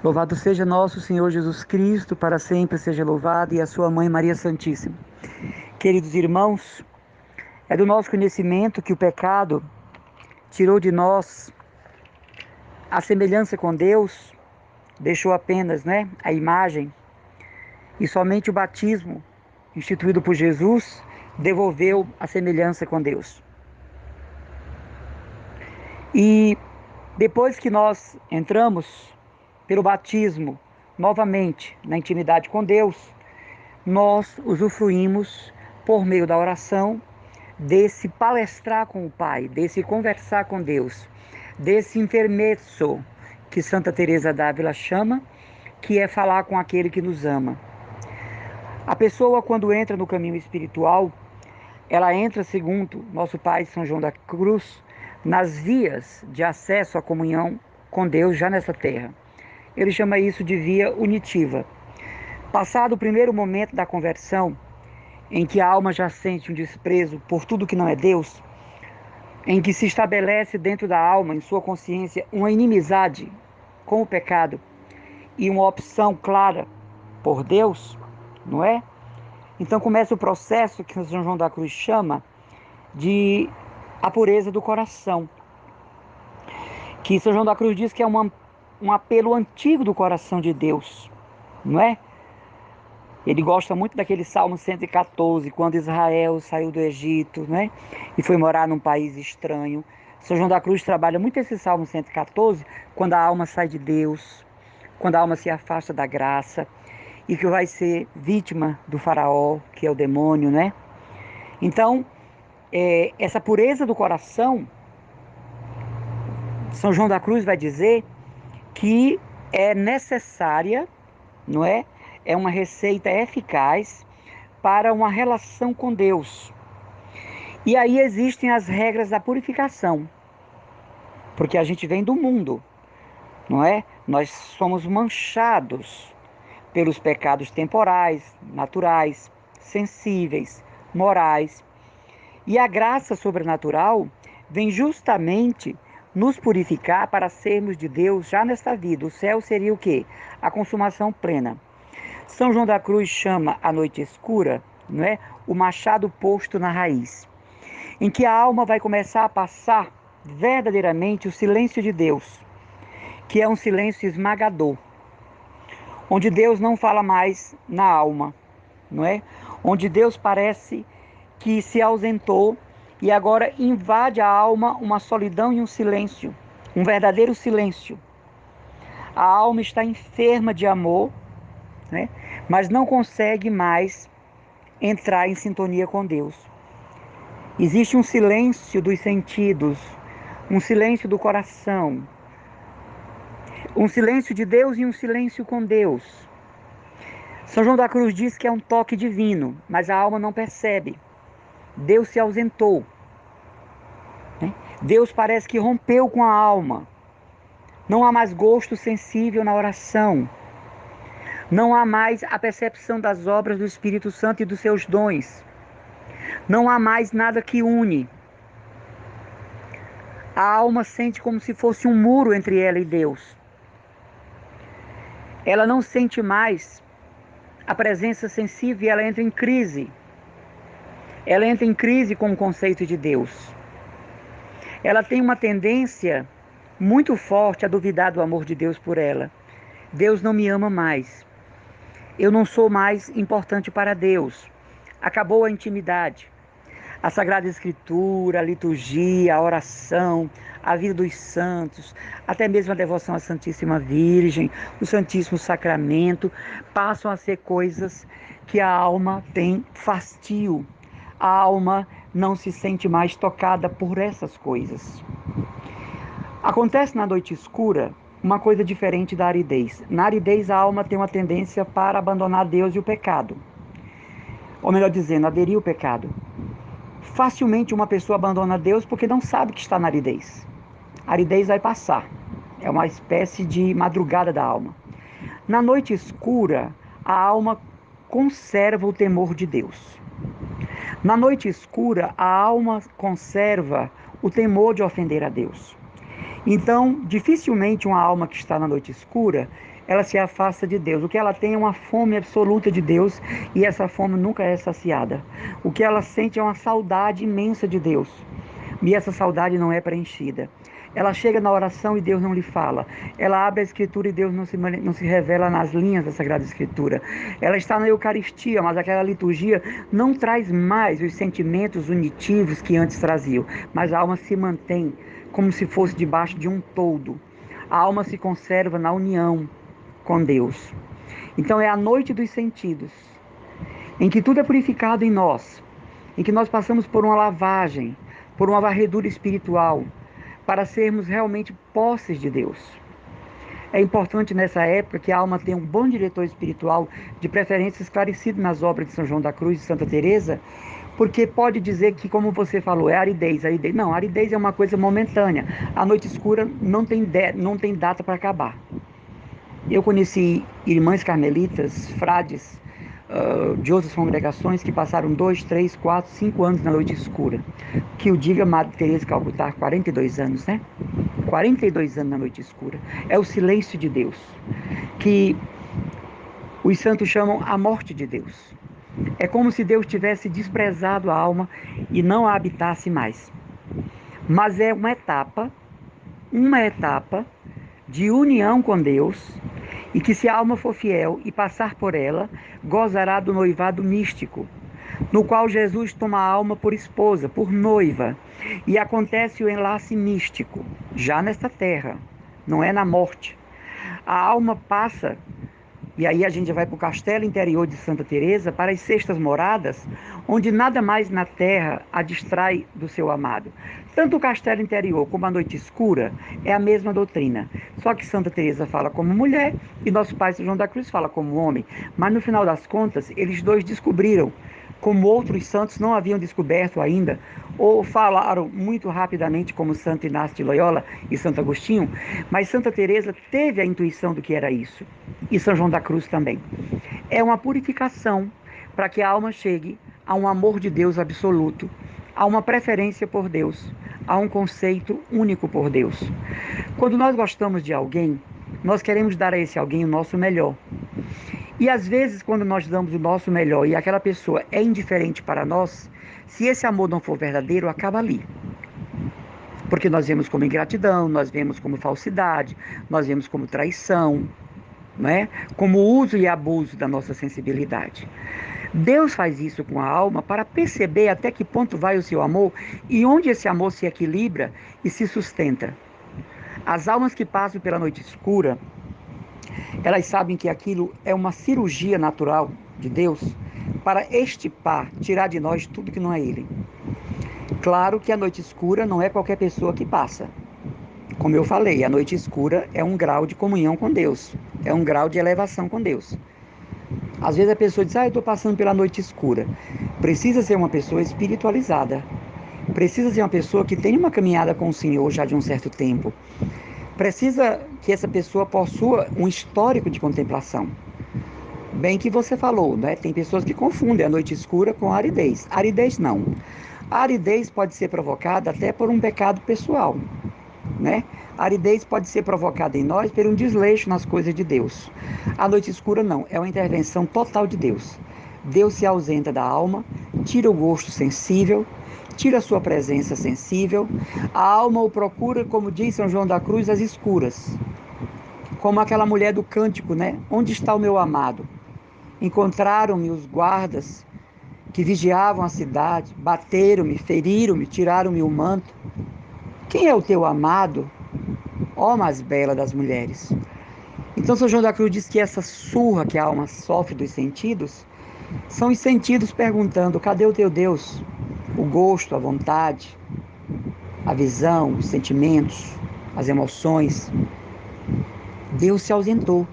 Louvado seja nosso Senhor Jesus Cristo, para sempre seja louvado, e a sua mãe Maria Santíssima. Queridos irmãos, é do nosso conhecimento que o pecado tirou de nós a semelhança com Deus, deixou apenas, a imagem, e somente o batismo, instituído por Jesus, devolveu a semelhança com Deus. E depois que nós entramos pelo batismo novamente na intimidade com Deus, nós usufruímos, por meio da oração, desse palestrar com o Pai, desse conversar com Deus, desse intermezzo que Santa Teresa d'Ávila chama, que é falar com aquele que nos ama. A pessoa, quando entra no caminho espiritual, ela entra, segundo nosso Pai São João da Cruz, nas vias de acesso à comunhão com Deus já nessa terra. Ele chama isso de via unitiva. Passado o primeiro momento da conversão, em que a alma já sente um desprezo por tudo que não é Deus, em que se estabelece dentro da alma, em sua consciência, uma inimizade com o pecado e uma opção clara por Deus, não é? Então começa o processo que São João da Cruz chama de a pureza do coração, que São João da Cruz diz que é um apelo antigo do coração de Deus, não é? Ele gosta muito daquele Salmo 114, quando Israel saiu do Egito, né? E foi morar num país estranho. São João da Cruz trabalha muito esse Salmo 114, quando a alma sai de Deus, quando a alma se afasta da graça, e que vai ser vítima do faraó, que é o demônio, né? Então, essa pureza do coração, São João da Cruz vai dizer que é necessária, não é? É uma receita eficaz para uma relação com Deus. E aí existem as regras da purificação, porque a gente vem do mundo, não é? Nós somos manchados pelos pecados temporais, naturais, sensíveis, morais. E a graça sobrenatural vem justamente nos purificar para sermos de Deus já nesta vida. O céu seria o quê? A consumação plena. São João da Cruz chama a noite escura, não é? O machado posto na raiz, em que a alma vai começar a passar verdadeiramente o silêncio de Deus, que é um silêncio esmagador, onde Deus não fala mais na alma, não é? Onde Deus parece que se ausentou e agora invade a alma uma solidão e um silêncio, um verdadeiro silêncio. A alma está enferma de amor, né? Mas não consegue mais entrar em sintonia com Deus. Existe um silêncio dos sentidos, um silêncio do coração, um silêncio de Deus e um silêncio com Deus. São João da Cruz diz que é um toque divino, mas a alma não percebe. Deus se ausentou, né? Deus parece que rompeu com a alma. Não há mais gosto sensível na oração. Não há mais a percepção das obras do Espírito Santo e dos seus dons. Não há mais nada que une. A alma sente como se fosse um muro entre ela e Deus. Ela não sente mais a presença sensível e ela entra em crise. Ela entra em crise com o conceito de Deus. Ela tem uma tendência muito forte a duvidar do amor de Deus por ela. Deus não me ama mais. Eu não sou mais importante para Deus. Acabou a intimidade. A Sagrada Escritura, a liturgia, a oração, a vida dos santos, até mesmo a devoção à Santíssima Virgem, o Santíssimo Sacramento, passam a ser coisas que a alma tem fastio. A alma não se sente mais tocada por essas coisas. Acontece na noite escura uma coisa diferente da aridez. Na aridez, a alma tem uma tendência para abandonar Deus e o pecado. Ou melhor dizendo, aderir ao pecado. Facilmente uma pessoa abandona Deus porque não sabe que está na aridez. A aridez vai passar. É uma espécie de madrugada da alma. Na noite escura, a alma conserva o temor de Deus. Na noite escura, a alma conserva o temor de ofender a Deus. Então, dificilmente uma alma que está na noite escura, ela se afasta de Deus. O que ela tem é uma fome absoluta de Deus e essa fome nunca é saciada. O que ela sente é uma saudade imensa de Deus e essa saudade não é preenchida. Ela chega na oração e Deus não lhe fala. Ela abre a Escritura e Deus não se revela nas linhas da Sagrada Escritura. Ela está na Eucaristia, mas aquela liturgia não traz mais os sentimentos unitivos que antes traziam. Mas a alma se mantém como se fosse debaixo de um toldo. A alma se conserva na união com Deus. Então é a noite dos sentidos, em que tudo é purificado em nós, em que nós passamos por uma lavagem, por uma varredura espiritual, para sermos realmente posses de Deus. É importante nessa época que a alma tenha um bom diretor espiritual, de preferência esclarecido nas obras de São João da Cruz e Santa Teresa, porque pode dizer que, como você falou, é aridez. Não, aridez é uma coisa momentânea. A noite escura não tem data para acabar. Eu conheci irmãs carmelitas, frades, de outras congregações que passaram 2, 3, 4, 5 anos na noite escura. Que o diga Madre Teresa de Calcutá, 42 anos, né? 42 anos na noite escura. É o silêncio de Deus, que os santos chamam a morte de Deus. É como se Deus tivesse desprezado a alma e não a habitasse mais. Mas é uma etapa de união com Deus, e que se a alma for fiel e passar por ela, gozará do noivado místico, no qual Jesus toma a alma por esposa, por noiva, e acontece o enlace místico, já nesta terra, não é na morte. A alma passa, e aí a gente já vai para o castelo interior de Santa Teresa, para as sextas moradas, onde nada mais na terra a distrai do seu amado. Tanto o castelo interior como a noite escura é a mesma doutrina, só que Santa Teresa fala como mulher e nosso pai São João da Cruz fala como homem, mas no final das contas eles dois descobriram, como outros santos não haviam descoberto ainda, ou falaram muito rapidamente, como Santo Inácio de Loyola e Santo Agostinho, mas Santa Teresa teve a intuição do que era isso, e São João da Cruz também. É uma purificação para que a alma chegue a um amor de Deus absoluto, a uma preferência por Deus, a um conceito único por Deus. Quando nós gostamos de alguém, nós queremos dar a esse alguém o nosso melhor. E às vezes, quando nós damos o nosso melhor e aquela pessoa é indiferente para nós, se esse amor não for verdadeiro, acaba ali. Porque nós vemos como ingratidão, nós vemos como falsidade, nós vemos como traição, não é? Como uso e abuso da nossa sensibilidade. Deus faz isso com a alma para perceber até que ponto vai o seu amor e onde esse amor se equilibra e se sustenta. As almas que passam pela noite escura, elas sabem que aquilo é uma cirurgia natural de Deus para extirpar, tirar de nós tudo que não é Ele. Claro que a noite escura não é qualquer pessoa que passa. Como eu falei, a noite escura é um grau de comunhão com Deus, é um grau de elevação com Deus. Às vezes a pessoa diz, eu estou passando pela noite escura. Precisa ser uma pessoa espiritualizada. Precisa ser uma pessoa que tenha uma caminhada com o Senhor já de um certo tempo. Precisa que essa pessoa possua um histórico de contemplação. Bem que você falou, né? Tem pessoas que confundem a noite escura com a aridez. Aridez não. A aridez pode ser provocada até por um pecado pessoal, né? A aridez pode ser provocada em nós por um desleixo nas coisas de Deus. A noite escura não, é uma intervenção total de Deus. Deus se ausenta da alma, tira o gosto sensível, tira a sua presença sensível. A alma o procura, como diz São João da Cruz, às escuras. Como aquela mulher do cântico, né? Onde está o meu amado? Encontraram-me os guardas que vigiavam a cidade, bateram-me, feriram-me, tiraram-me o manto. Quem é o teu amado, ó mais bela das mulheres? Então São João da Cruz diz que essa surra que a alma sofre dos sentidos, são os sentidos perguntando, cadê o teu Deus? O gosto, a vontade, a visão, os sentimentos, as emoções. Deus se ausentou.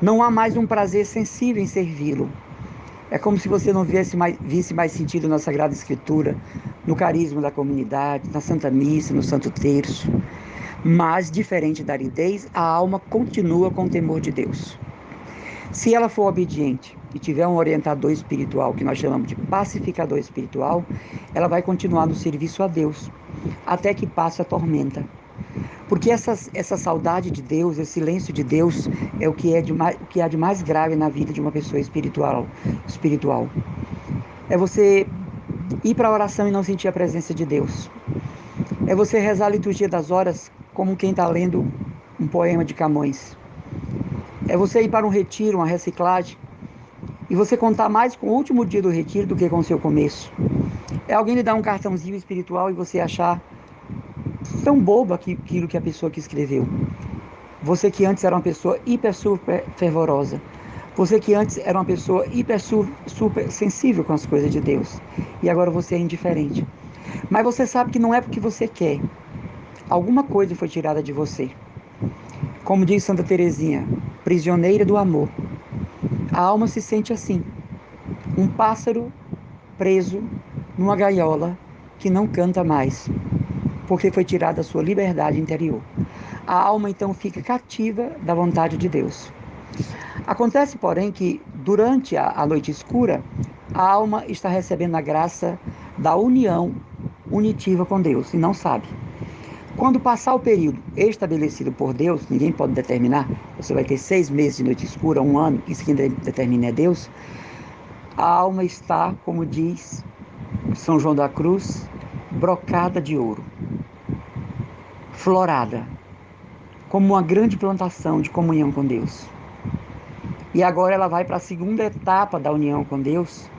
Não há mais um prazer sensível em servi-lo. É como se você não visse mais sentido na Sagrada Escritura, no carisma da comunidade, na Santa Missa, no Santo Terço. Mas, diferente da aridez, a alma continua com o temor de Deus. Se ela for obediente e tiver um orientador espiritual, que nós chamamos de pacificador espiritual, ela vai continuar no serviço a Deus, até que passe a tormenta. Porque essa saudade de Deus, esse silêncio de Deus, é o que há de mais grave na vida de uma pessoa espiritual. É você ir para a oração e não sentir a presença de Deus. É você rezar a liturgia das horas como quem está lendo um poema de Camões. É você ir para um retiro, uma reciclagem, e você contar mais com o último dia do retiro do que com o seu começo. É alguém lhe dar um cartãozinho espiritual e você achar tão bobo aquilo que a pessoa que escreveu. Você que antes era uma pessoa hiper super fervorosa. Você que antes era uma pessoa hiper super sensível com as coisas de Deus. E agora você é indiferente. Mas você sabe que não é porque você quer. Alguma coisa foi tirada de você. Como diz Santa Teresinha, prisioneira do amor. A alma se sente assim. Um pássaro preso numa gaiola que não canta mais, porque foi tirada a sua liberdade interior. A alma então fica cativa da vontade de Deus. Acontece, porém, que durante a noite escura, a alma está recebendo a graça da união unitiva com Deus e não sabe. Quando passar o período estabelecido por Deus, ninguém pode determinar, você vai ter 6 meses de noite escura, 1 ano, isso quem determina é Deus. A alma está, como diz São João da Cruz, brocada de ouro, florada, como uma grande plantação de comunhão com Deus. E agora ela vai para a segunda etapa da união com Deus,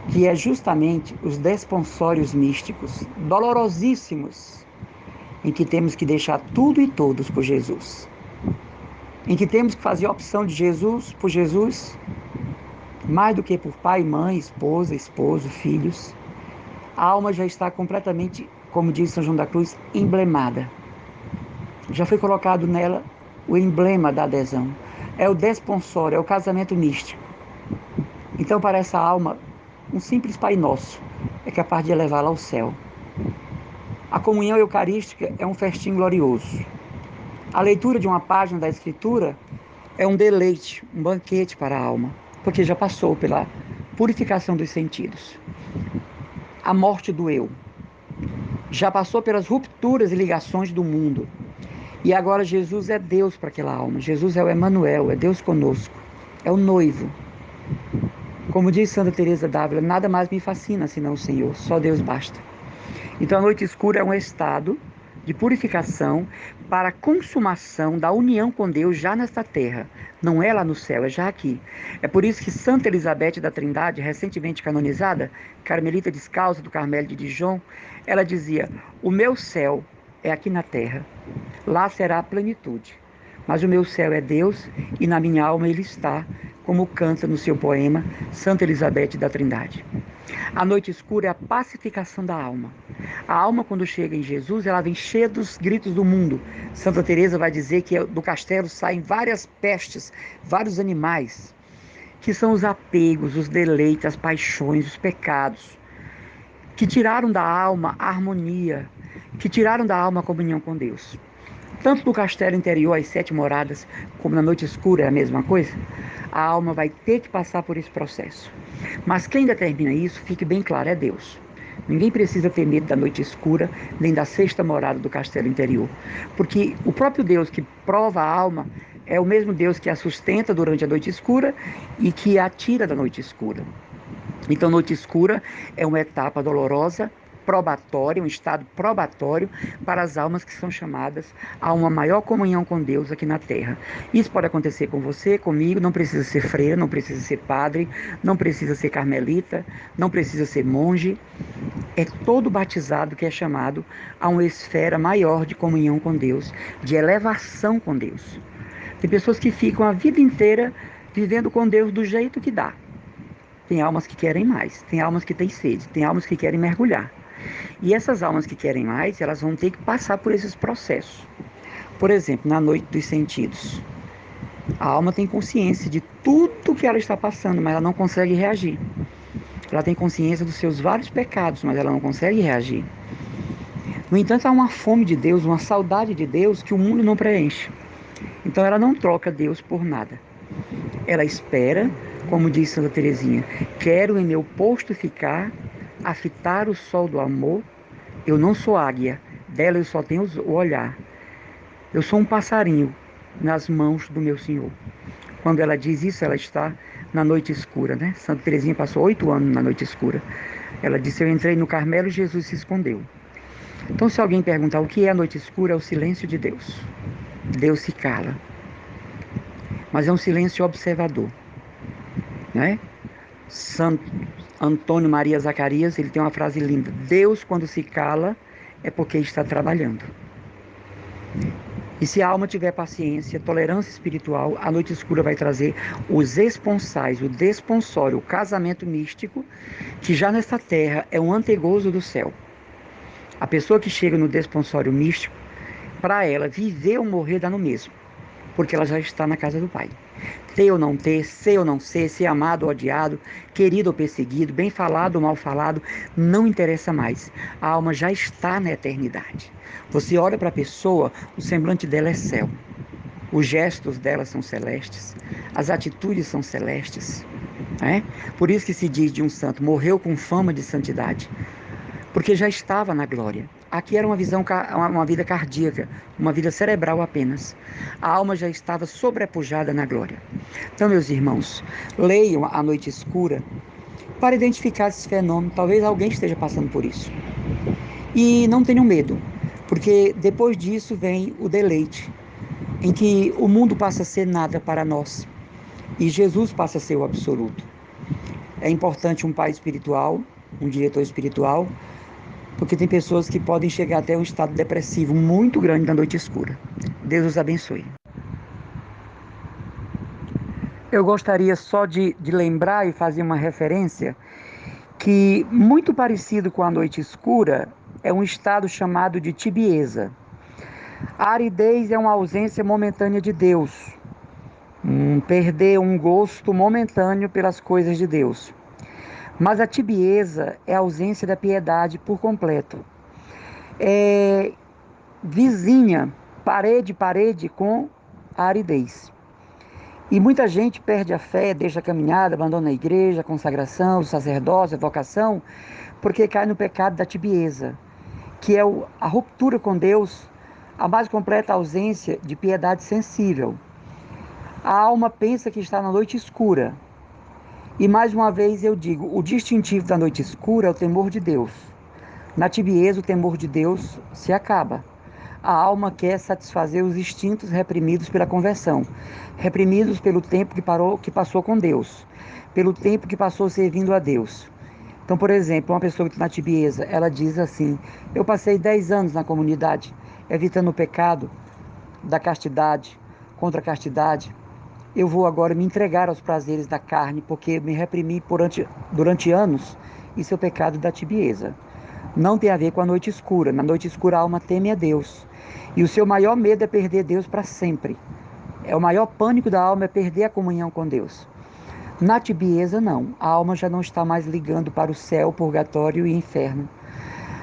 que é justamente os desponsórios místicos, dolorosíssimos, em que temos que deixar tudo e todos por Jesus. Em que temos que fazer a opção de Jesus por Jesus, mais do que por pai, mãe, esposa, esposo, filhos. A alma já está completamente, como diz São João da Cruz, emblemada. Já foi colocado nela o emblema da adesão. É o desponsório, é o casamento místico. Então, para essa alma, um simples Pai Nosso é capaz de elevá-la ao céu. A comunhão eucarística é um festim glorioso. A leitura de uma página da Escritura é um deleite, um banquete para a alma, porque já passou pela purificação dos sentidos. A morte do eu. Já passou pelas rupturas e ligações do mundo. E agora Jesus é Deus para aquela alma. Jesus é o Emanuel, é Deus conosco. É o noivo. Como diz Santa Teresa d'Ávila, nada mais me fascina senão o Senhor, só Deus basta. Então a noite escura é um estado de purificação para a consumação da união com Deus já nesta terra. Não é lá no céu, é já aqui. É por isso que Santa Elizabeth da Trindade, recentemente canonizada, carmelita descalça do Carmelo de Dijon, ela dizia: o meu céu é aqui na terra, lá será a plenitude. Mas o meu céu é Deus e na minha alma Ele está, como canta no seu poema Santa Elizabeth da Trindade. A noite escura é a pacificação da alma. A alma, quando chega em Jesus, ela vem cheia dos gritos do mundo. Santa Teresa vai dizer que do castelo saem várias pestes, vários animais, que são os apegos, os deleites, as paixões, os pecados, que tiraram da alma a harmonia, que tiraram da alma a comunhão com Deus. Tanto no castelo interior, as 7 moradas, como na noite escura é a mesma coisa, a alma vai ter que passar por esse processo. Mas quem determina isso, fique bem claro, é Deus. Ninguém precisa ter medo da noite escura, nem da 6ª morada do castelo interior. Porque o próprio Deus que prova a alma é o mesmo Deus que a sustenta durante a noite escura e que a tira da noite escura. Então, noite escura é uma etapa dolorosa, probatória, um estado probatório para as almas que são chamadas a uma maior comunhão com Deus aqui na Terra. Isso pode acontecer com você, comigo, não precisa ser freira, não precisa ser padre, não precisa ser carmelita, não precisa ser monge. É todo batizado que é chamado a uma esfera maior de comunhão com Deus, de elevação com Deus. Tem pessoas que ficam a vida inteira vivendo com Deus do jeito que dá. Tem almas que querem mais, tem almas que têm sede, tem almas que querem mergulhar. E essas almas que querem mais, elas vão ter que passar por esses processos. Por exemplo, na noite dos sentidos. A alma tem consciência de tudo que ela está passando, mas ela não consegue reagir. Ela tem consciência dos seus vários pecados, mas ela não consegue reagir. No entanto, há uma fome de Deus, uma saudade de Deus que o mundo não preenche. Então ela não troca Deus por nada. Ela espera, como diz Santa Teresinha, quero em meu posto ficar, a fitar o sol do amor. Eu não sou águia, dela eu só tenho o olhar. Eu sou um passarinho nas mãos do meu Senhor. Quando ela diz isso, ela está na noite escura, né? Santa Teresinha passou 8 anos na noite escura. Ela disse: eu entrei no Carmelo e Jesus se escondeu. Então, se alguém perguntar o que é a noite escura, é o silêncio de Deus. Deus se cala, mas é um silêncio observador, né? Santo Antônio Maria Zacarias, ele tem uma frase linda: Deus, quando se cala, é porque está trabalhando. E se a alma tiver paciência, tolerância espiritual, a noite escura vai trazer os esponsais, o desponsório, o casamento místico, que já nesta terra é um antegozo do céu. A pessoa que chega no desponsório místico, para ela, viver ou morrer dá no mesmo, porque ela já está na casa do Pai. Ter ou não ter, ser ou não ser amado ou odiado, querido ou perseguido, bem falado ou mal falado, não interessa mais. A alma já está na eternidade. Você olha para a pessoa, o semblante dela é céu. Os gestos dela são celestes, as atitudes são celestes. Né? Por isso que se diz de um santo, morreu com fama de santidade, porque já estava na glória. Aqui era uma vida cardíaca, uma vida cerebral apenas. A alma já estava sobrepujada na glória. Então, meus irmãos, leiam A Noite Escura para identificar esse fenômeno. Talvez alguém esteja passando por isso. E não tenham medo, porque depois disso vem o deleite, em que o mundo passa a ser nada para nós e Jesus passa a ser o absoluto. É importante um pai espiritual, um diretor espiritual, porque tem pessoas que podem chegar até um estado depressivo muito grande na noite escura. Deus os abençoe. Eu gostaria só de lembrar e fazer uma referência que, muito parecido com a noite escura, é um estado chamado de tibieza. A aridez é uma ausência momentânea de Deus, perder um gosto momentâneo pelas coisas de Deus. Mas a tibieza é a ausência da piedade por completo. É vizinha, parede com a aridez. E muita gente perde a fé, deixa a caminhada, abandona a igreja, a consagração, o sacerdócio, a vocação, porque cai no pecado da tibieza, que é a ruptura com Deus, a mais completa ausência de piedade sensível. A alma pensa que está na noite escura. E mais uma vez eu digo, o distintivo da noite escura é o temor de Deus. Na tibieza, o temor de Deus se acaba. A alma quer satisfazer os instintos reprimidos pela conversão, reprimidos pelo tempo que passou com Deus, pelo tempo que passou servindo a Deus. Então, por exemplo, uma pessoa que está na tibieza, ela diz assim: eu passei 10 anos na comunidade, evitando o pecado da castidade, contra a castidade. Eu vou agora me entregar aos prazeres da carne, porque me reprimi durante anos. Isso é o pecado da tibieza. Não tem a ver com a noite escura. Na noite escura a alma teme a Deus. E o seu maior medo é perder Deus para sempre. O maior pânico da alma é perder a comunhão com Deus. Na tibieza, não. A alma já não está mais ligando para o céu, purgatório e inferno.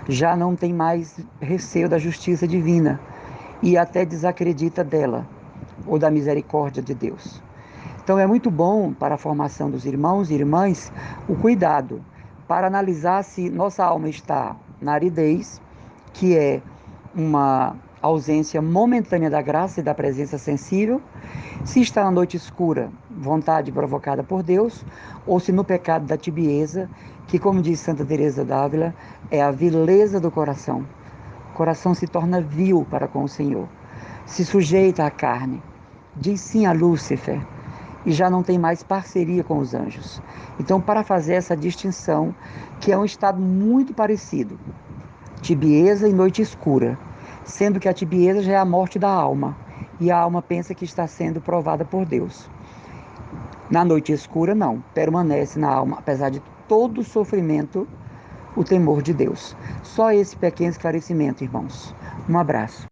Já não tem mais receio da justiça divina. E até desacredita dela, ou da misericórdia de Deus. Então é muito bom para a formação dos irmãos e irmãs o cuidado para analisar se nossa alma está na aridez, que é uma ausência momentânea da graça e da presença sensível, se está na noite escura, vontade provocada por Deus, ou se no pecado da tibieza, que, como diz Santa Teresa d'Ávila, é a vileza do coração. O coração se torna vil para com o Senhor, se sujeita à carne, diz sim a Lúcifer, e já não tem mais parceria com os anjos. Então, para fazer essa distinção, que é um estado muito parecido, tibieza e noite escura, sendo que a tibieza já é a morte da alma, e a alma pensa que está sendo provada por Deus. Na noite escura, não, permanece na alma, apesar de todo o sofrimento, o temor de Deus. Só esse pequeno esclarecimento, irmãos. Um abraço.